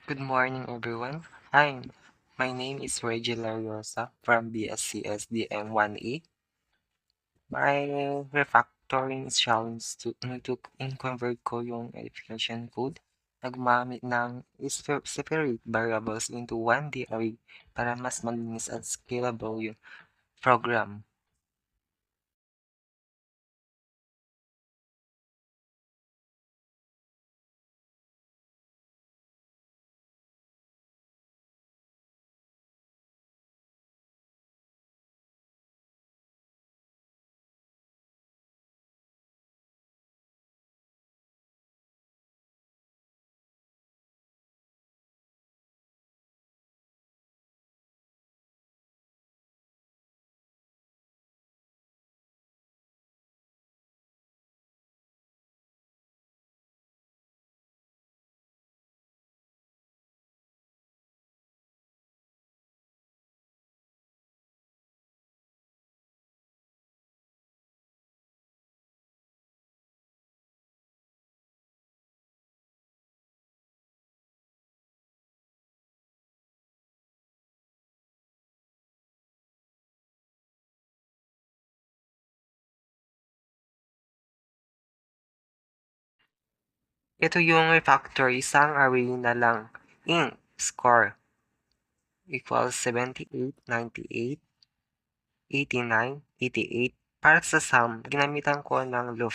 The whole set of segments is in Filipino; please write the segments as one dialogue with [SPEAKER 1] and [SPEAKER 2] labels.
[SPEAKER 1] Good morning, everyone. Hi, my name is Reggie Lariosa from BSCSDM1E. My refactoring challenge in-convert ko yung edification code na gumamit ng separate variables into one array para mas malinis at scalable yung program. Ito yung refactor, isang array na lang. Int score equals 78, 98, 89, 88. Para sa sum, ginamitan ko ng loop.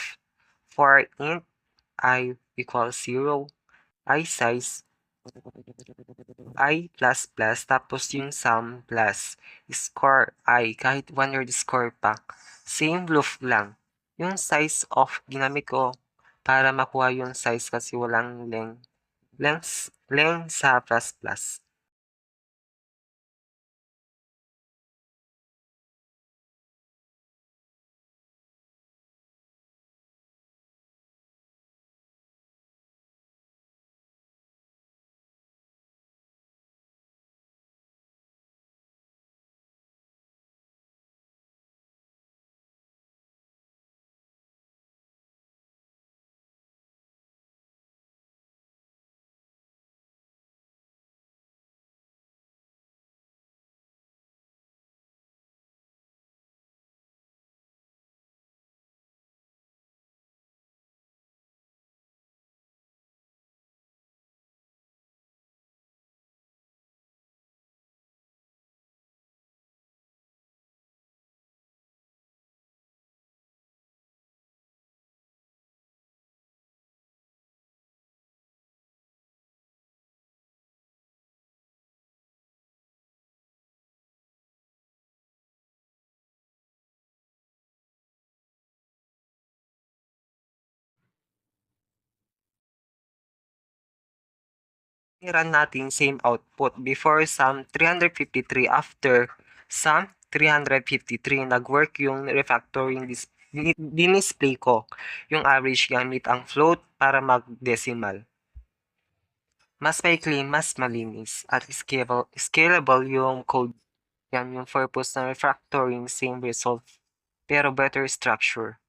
[SPEAKER 1] For int I equals 0, I size, I plus plus, tapos yung sum plus, score I, kahit 1 word score pa. Same loop lang. Yung size of ginamit ko para makuha yung size kasi walang length. Length sa plus plus. I-run natin same output. Before sum 353, after sum 353, nag-work yung refactoring dinisplay ko yung average gamit ang float para mag-decimal. Mas maikli, mas malinis, at scalable yung code. Yan yung purpose ng refactoring, same result, pero better structure.